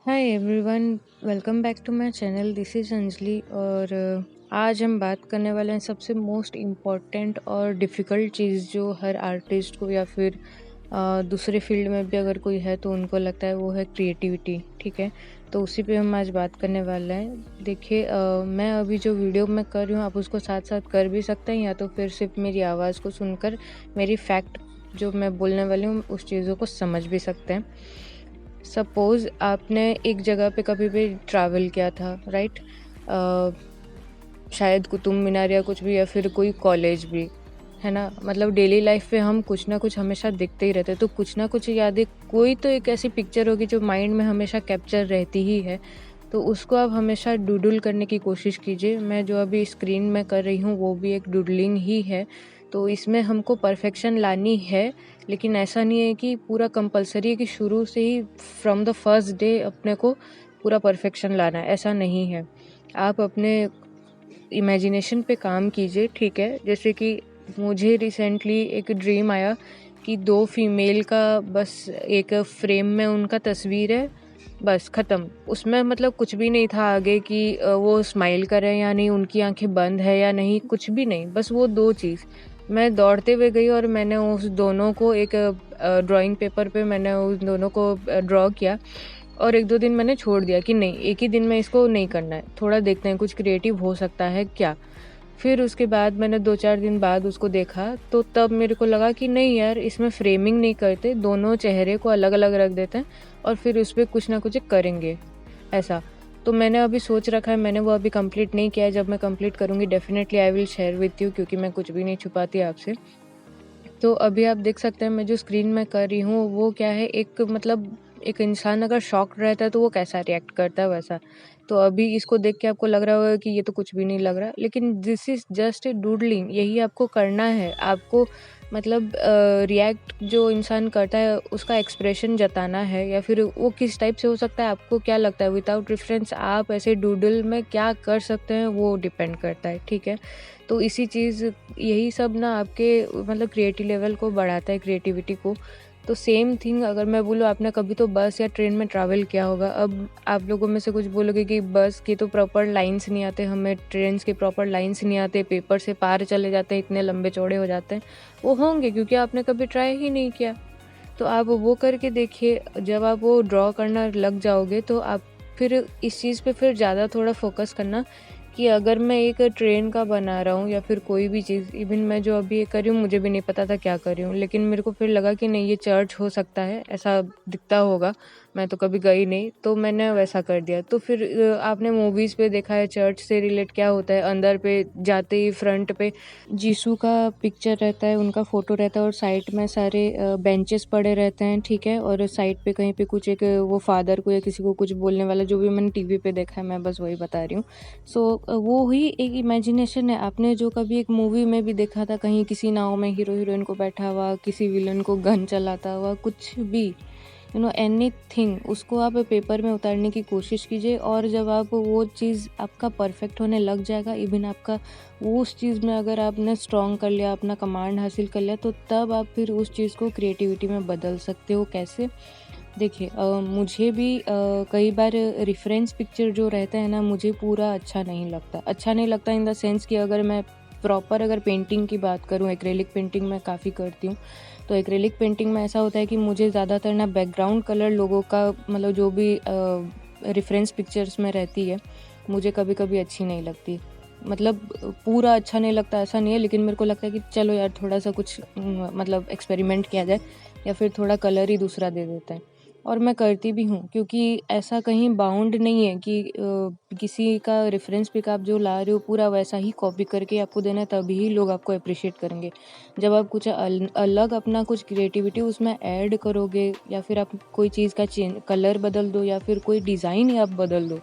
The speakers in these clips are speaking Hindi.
Hi everyone, welcome back to my channel. This is Anjali और आज हम बात करने वाले हैं सबसे मोस्ट इम्पॉर्टेंट और डिफ़िकल्ट चीज़ जो हर आर्टिस्ट को या फिर दूसरे फील्ड में भी अगर कोई है तो उनको लगता है, वो है क्रिएटिविटी। ठीक है, तो उसी पे हम आज बात करने वाले हैं। देखिए, मैं अभी जो वीडियो मैं कर रही हूँ आप उसको साथ साथ कर भी सकते हैं, या तो फिर सिर्फ मेरी आवाज़ को सुनकर मेरी फैक्ट जो मैं बोलने वाली हूँ उस चीज़ों को समझ भी सकते हैं। सपोज़ आपने एक जगह पे कभी भी ट्रैवल किया था, राइट? शायद कुतुब मीनार या कुछ भी, या फिर कोई कॉलेज भी, है ना? मतलब डेली लाइफ में हम कुछ ना कुछ हमेशा देखते ही रहते हैं, तो कुछ ना कुछ यादें, कोई तो एक ऐसी पिक्चर होगी जो माइंड में हमेशा कैप्चर रहती ही है। तो उसको आप हमेशा डूडल करने की कोशिश कीजिए। मैं जो अभी स्क्रीन में कर रही हूँ वो भी एक डूडलिंग ही है। तो इसमें हमको परफेक्शन लानी है, लेकिन ऐसा नहीं है कि पूरा कंपल्सरी है कि शुरू से ही फ्रॉम द फर्स्ट डे अपने को पूरा परफेक्शन लाना है, ऐसा नहीं है। आप अपने इमेजिनेशन पे काम कीजिए, ठीक है? जैसे कि मुझे रिसेंटली एक ड्रीम आया कि 2 फीमेल का बस एक फ्रेम में उनका तस्वीर है, बस ख़त्म। उसमें मतलब कुछ भी नहीं था आगे कि वो स्माइल कर रहे हैं या नहीं, उनकी आँखें बंद है या नहीं, कुछ भी नहीं, बस वो 2 चीज़। मैं दौड़ते हुए गई और मैंने उस दोनों को एक ड्राइंग पेपर पे मैंने उन दोनों को ड्रॉ किया और 1-2 दिन मैंने छोड़ दिया कि नहीं, एक ही दिन में इसको नहीं करना है, थोड़ा देखते हैं कुछ क्रिएटिव हो सकता है क्या। फिर उसके बाद मैंने 2-4 दिन बाद उसको देखा, तो तब मेरे को लगा कि नहीं यार, इसमें फ्रेमिंग नहीं करते, दोनों चेहरे को अलग-अलग रख देते हैं और फिर उस पे कुछ ना कुछ करेंगे, ऐसा। तो मैंने अभी सोच रखा है, मैंने वो अभी कंप्लीट नहीं किया है। जब मैं कंप्लीट करूँगी definitely I will share with you, क्योंकि मैं कुछ भी नहीं छुपाती आपसे। तो अभी आप देख सकते हैं मैं जो स्क्रीन में कर रही हूँ वो क्या है, एक मतलब एक इंसान अगर शॉक्ड रहता है तो वो कैसा रिएक्ट करता है, वैसा। तो अभी इसको देख के आपको लग रहा होगा कि ये तो कुछ भी नहीं लग रहा, लेकिन this is just a doodling, यही आपको करना है। आपको मतलब रिएक्ट जो इंसान करता है उसका एक्सप्रेशन जताना है, या फिर वो किस टाइप से हो सकता है, आपको क्या लगता है विदाउट रेफरेंस आप ऐसे डूडल में क्या कर सकते हैं वो डिपेंड करता है, ठीक है? तो इसी चीज़, यही सब ना आपके मतलब क्रिएटिव लेवल को बढ़ाता है, क्रिएटिविटी को। तो सेम थिंग अगर मैं बोलूँ, आपने कभी तो बस या ट्रेन में ट्रैवल किया होगा। अब आप लोगों में से कुछ बोलोगे कि बस के तो प्रॉपर लाइन्स नहीं आते, हमें ट्रेन्स के प्रॉपर लाइन्स नहीं आते, पेपर से पार चले जाते हैं, इतने लंबे चौड़े हो जाते हैं। वो होंगे क्योंकि आपने कभी ट्राई ही नहीं किया। तो आप वो करके देखिए, जब आप वो ड्रॉ करना लग जाओगे तो आप फिर इस चीज़ पे फिर ज़्यादा थोड़ा फ़ोकस करना कि अगर मैं एक ट्रेन का बना रहा हूँ या फिर कोई भी चीज़, इवन मैं जो अभी ये कर रही हूँ मुझे भी नहीं पता था क्या कर रही हूँ, लेकिन मेरे को फिर लगा कि नहीं, ये चर्च हो सकता है, ऐसा दिखता होगा, मैं तो कभी गई नहीं, तो मैंने वैसा कर दिया। तो फिर आपने मूवीज़ पे देखा है चर्च से रिलेट क्या होता है, अंदर पे जाते ही फ्रंट पे जीसू का पिक्चर रहता है, उनका फ़ोटो रहता है और साइड में सारे बेंचेस पड़े रहते हैं, ठीक है? और साइड पे कहीं पे कुछ एक वो फादर को या किसी को कुछ बोलने वाला, जो भी मैंने टीवी पे देखा है मैं बस वही बता रही हूँ। सो वो ही एक इमेजिनेशन है। आपने जो कभी एक मूवी में भी देखा था, कहीं किसी नाव में हीरो हीरोइन को बैठा हुआ, किसी विलन को गन चलाता हुआ, कुछ भी, एनीथिंग, उसको आप पेपर में उतारने की कोशिश कीजिए। और जब आप वो चीज़ आपका परफेक्ट होने लग जाएगा, इवन आपका वो उस चीज़ में अगर आपने स्ट्रॉन्ग कर लिया, अपना कमांड हासिल कर लिया, तो तब आप फिर उस चीज़ को क्रिएटिविटी में बदल सकते हो। कैसे? देखिए, मुझे भी कई बार रेफरेंस पिक्चर जो रहता है ना, मुझे पूरा अच्छा नहीं लगता इन द सेंस कि अगर मैं प्रॉपर अगर पेंटिंग की बात करूँ, एक्रेलिक पेंटिंग मैं काफ़ी करती हूँ। तो एक्रेलिक पेंटिंग में ऐसा होता है कि मुझे ज़्यादातर ना बैकग्राउंड कलर लोगों का, मतलब जो भी रेफरेंस पिक्चर्स में रहती है, मुझे कभी-कभी अच्छी नहीं लगती। मतलब पूरा अच्छा नहीं लगता ऐसा नहीं है, लेकिन मेरे को लगता है कि चलो यार, थोड़ा-सा कुछ मतलब एक्सपेरिमेंट किया जाए, या फिर थोड़ा कलर ही दूसरा दे देते हैं। और मैं करती भी हूँ, क्योंकि ऐसा कहीं बाउंड नहीं है कि किसी का रेफरेंस पिक आप जो ला रहे हो पूरा वैसा ही कॉपी करके आपको देना है, तभी लोग आपको एप्रिशिएट करेंगे। जब आप कुछ अलग अपना कुछ क्रिएटिविटी उसमें ऐड करोगे, या फिर आप कोई चीज़ का कलर बदल दो, या फिर कोई डिज़ाइन ही आप बदल दो,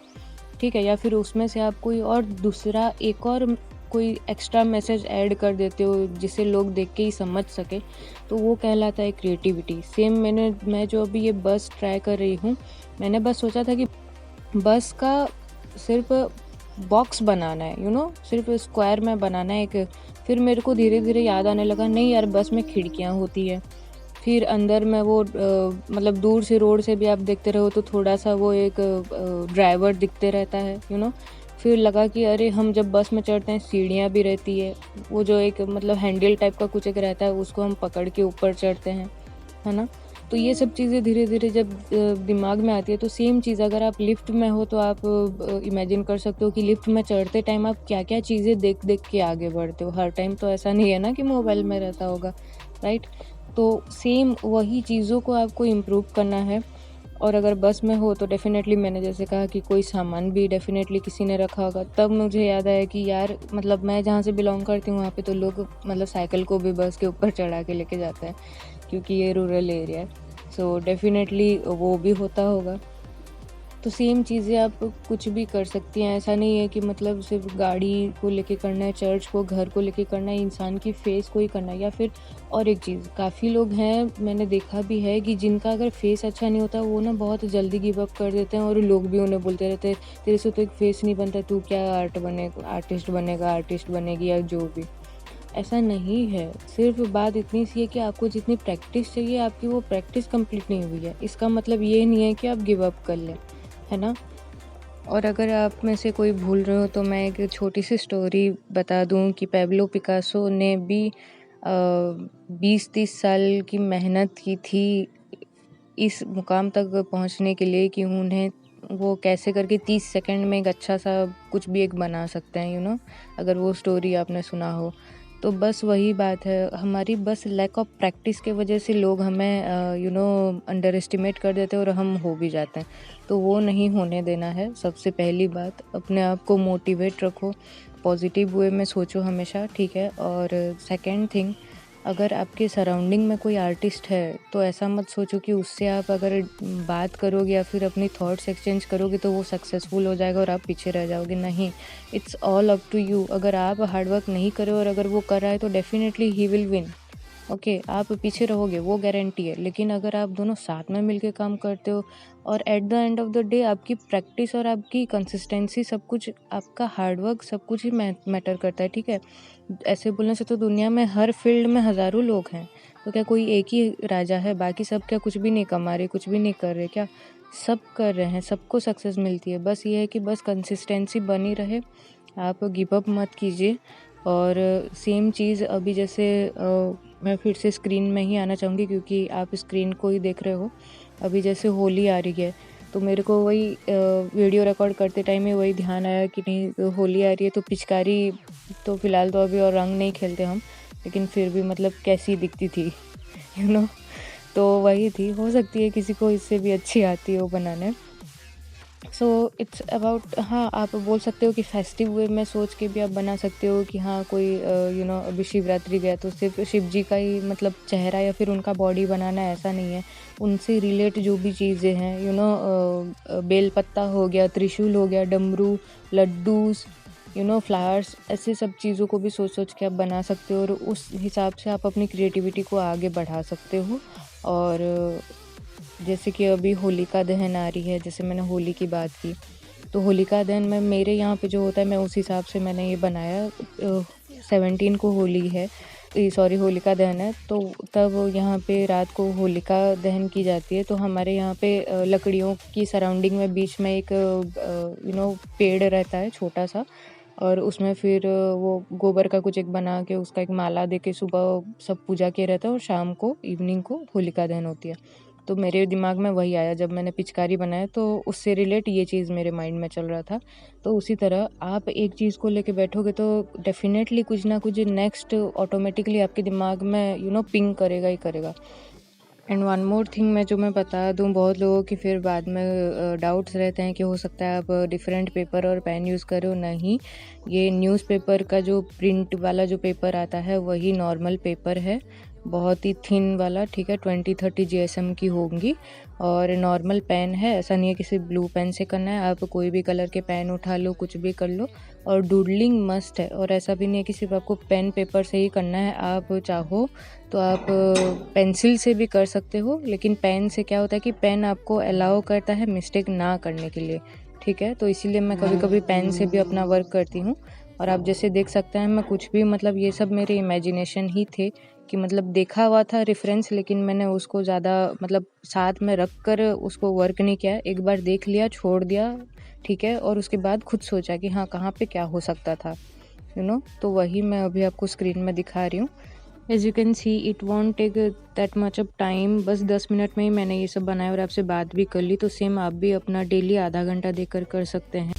ठीक है? या फिर उसमें से आप कोई और दूसरा एक और कोई एक्स्ट्रा मैसेज ऐड कर देते हो जिसे लोग देख के ही समझ सके, तो वो कहलाता है क्रिएटिविटी। सेम मैं जो अभी ये बस ट्राई कर रही हूँ, मैंने बस सोचा था कि बस का सिर्फ बॉक्स बनाना है, सिर्फ स्क्वायर में बनाना है एक। फिर मेरे को धीरे-धीरे याद आने लगा, नहीं यार, बस में खिड़कियाँ होती है, फिर अंदर में वो मतलब दूर से रोड से भी आप देखते रहो तो थोड़ा-सा वो एक ड्राइवर दिखते रहता है, फिर लगा कि अरे हम जब बस में चढ़ते हैं सीढ़ियाँ भी रहती है, वो जो एक मतलब हैंडल टाइप का कुछ एक रहता है उसको हम पकड़ के ऊपर चढ़ते हैं, है ना? तो ये सब चीज़ें धीरे-धीरे जब दिमाग में आती है तो सेम चीज़ अगर आप लिफ्ट में हो तो आप इमेजिन कर सकते हो कि लिफ्ट में चढ़ते टाइम आप क्या-क्या चीज़ें देख-देख के आगे बढ़ते हो। हर टाइम तो ऐसा नहीं है ना कि मोबाइल में रहता होगा, राइट? तो सेम वही चीज़ों को आपको इम्प्रूव करना है। और अगर बस में हो तो डेफ़िनेटली मैंने जैसे कहा कि कोई सामान भी डेफ़िनेटली किसी ने रखा होगा। तब मुझे याद आया कि यार मतलब मैं जहाँ से बिलॉन्ग करती हूँ वहाँ पे तो लोग मतलब साइकिल को भी बस के ऊपर चढ़ा के लेके जाते हैं, क्योंकि ये रूरल एरिया है। सो डेफ़िनेटली वो भी होता होगा। तो सेम चीज़ें आप कुछ भी कर सकती हैं, ऐसा नहीं है कि मतलब सिर्फ गाड़ी को लेके करना है, चर्च को, घर को लेके करना है, इंसान की फेस को ही करना है। या फिर और एक चीज़, काफ़ी लोग हैं मैंने देखा भी है कि जिनका अगर फेस अच्छा नहीं होता वो ना बहुत जल्दी गिव अप कर देते हैं और लोग भी उन्हें बोलते रहते हैं तेरे से तो एक फेस नहीं बनता, तू क्या आर्टिस्ट बनेगी या जो भी। ऐसा नहीं है, सिर्फ बात इतनी सी है कि आपको जितनी प्रैक्टिस चाहिए आपकी वो प्रैक्टिस कंप्लीट नहीं हुई है। इसका मतलब ये नहीं है कि आप गिव अप कर लें, है ना? और अगर आप में से कोई भूल रहे हो तो मैं एक छोटी-सी स्टोरी बता दूँ कि पैब्लो पिकासो ने भी 20-30 साल की मेहनत की थी इस मुकाम तक पहुँचने के लिए कि उन्हें वो कैसे करके 30 सेकंड में एक अच्छा-सा कुछ भी एक बना सकते हैं, अगर वो स्टोरी आपने सुना हो। तो बस वही बात है, हमारी बस लैक ऑफ प्रैक्टिस के वजह से लोग हमें अंडर एस्टिमेट कर देते हैं और हम हो भी जाते हैं। तो वो नहीं होने देना है। सबसे पहली बात, अपने आप को मोटिवेट रखो, पॉजिटिव वे में सोचो हमेशा, ठीक है? और सेकंड थिंग, अगर आपके सराउंडिंग में कोई आर्टिस्ट है तो ऐसा मत सोचो कि उससे आप अगर बात करोगे या फिर अपनी थॉट्स एक्सचेंज करोगे तो वो सक्सेसफुल हो जाएगा और आप पीछे रह जाओगे। नहीं, it's all up to you. अगर आप हार्ड वर्क नहीं करो और अगर वो कर रहा है तो definitely he will win. Okay, आप पीछे रहोगे वो गारंटी है, लेकिन अगर आप दोनों साथ में मिलके काम करते हो और at the end of the day आपकी प्रैक्टिस और आपकी कंसिस्टेंसी सब कुछ, आपका हार्ड वर्क सब कुछ ही मैटर करता है, ठीक है? ऐसे बोलने से तो दुनिया में हर फील्ड में हज़ारों लोग हैं, तो क्या कोई एक ही राजा है? बाकी सब क्या कुछ भी नहीं कमा रहे, कुछ भी नहीं कर रहे क्या? सब कर रहे हैं, सबको सक्सेस मिलती है। बस ये है कि बस कंसिस्टेंसी बनी रहे, आप गिव अप मत कीजिए। और सेम चीज़ अभी जैसे मैं फिर से स्क्रीन में ही आना चाहूँगी क्योंकि आप स्क्रीन को ही देख रहे हो। अभी जैसे होली आ रही है तो मेरे को वही वीडियो रिकॉर्ड करते टाइम में वही ध्यान आया कि नहीं, होली आ रही है तो पिचकारी तो फ़िलहाल तो अभी और रंग नहीं खेलते हम, लेकिन फिर भी मतलब कैसी दिखती थी यू नो तो वही थी, हो सकती है किसी को इससे भी अच्छी आती हो बनाने। सो इट्स अबाउट, हाँ, आप बोल सकते हो कि फेस्टिव वे में सोच के भी आप बना सकते हो कि हाँ कोई अभी शिवरात्रि गया तो सिर्फ शिव जी का ही मतलब चेहरा या फिर उनका बॉडी बनाना है, ऐसा नहीं है। उनसे रिलेट जो भी चीज़ें हैं, बेल पत्ता हो गया, त्रिशूल हो गया, डमरू, लड्डूस, फ्लावर्स, ऐसे सब चीज़ों को भी सोच सोच के आप बना सकते हो और उस हिसाब से आप अपनी क्रिएटिविटी को आगे बढ़ा सकते हो। और जैसे कि अभी होलिका दहन आ रही है, जैसे मैंने होली की बात की, तो होलिका दहन में मेरे यहाँ पे जो होता है मैं उस हिसाब से मैंने ये बनाया। 17 को होली है, सॉरी होलिका दहन है, तो तब यहाँ पे रात को होलिका दहन की जाती है। तो हमारे यहाँ पे लकड़ियों की सराउंडिंग में बीच में एक पेड़ रहता है छोटा सा, और उसमें फिर वो गोबर का कुछ एक बना के उसका एक माला दे के सुबह सब पूजा किया रहता है और शाम को इवनिंग को होलिका दहन होती है। तो मेरे दिमाग में वही आया जब मैंने पिचकारी बनाया, तो उससे रिलेट ये चीज़ मेरे माइंड में चल रहा था। तो उसी तरह आप एक चीज़ को लेके बैठोगे तो डेफ़िनेटली कुछ ना कुछ नेक्स्ट ऑटोमेटिकली आपके दिमाग में पिंग करेगा ही करेगा। एंड वन मोर थिंग मैं जो मैं बता दूँ, बहुत लोगों की फिर बाद में डाउट्स रहते हैं कि हो सकता है आप डिफरेंट पेपर और पेन यूज़ करो। नहीं, ये न्यूज़पेपर का जो प्रिंट वाला जो पेपर आता है वही नॉर्मल पेपर है, बहुत ही थिन वाला, ठीक है? 20-30 जीएसएम की होंगी और नॉर्मल पेन है। ऐसा नहीं है कि सिर्फ ब्लू पेन से करना है, आप कोई भी कलर के पेन उठा लो, कुछ भी कर लो। और डूडलिंग मस्ट है, और ऐसा भी नहीं है कि सिर्फ आपको पेन पेपर से ही करना है। आप चाहो तो आप पेंसिल से भी कर सकते हो, लेकिन पेन से क्या होता है कि पेन आपको अलाउ करता है मिस्टेक ना करने के लिए, ठीक है? तो इसीलिए मैं कभी-कभी पेन से भी अपना वर्क करती हूँ। और आप जैसे देख सकते हैं मैं कुछ भी मतलब ये सब मेरे इमेजिनेशन ही थे कि मतलब देखा हुआ था रेफ़रेंस, लेकिन मैंने उसको ज़्यादा मतलब साथ में रख कर उसको वर्क नहीं किया। एक बार देख लिया, छोड़ दिया, ठीक है? और उसके बाद खुद सोचा कि हाँ, कहाँ पे क्या हो सकता था, तो वही मैं अभी आपको स्क्रीन में दिखा रही हूँ। As you can see it won't take that much of time, बस 10 मिनट में ही मैंने ये सब बनाया और आपसे बात भी कर ली। तो सेम आप भी अपना डेली आधा घंटा देकर कर सकते हैं।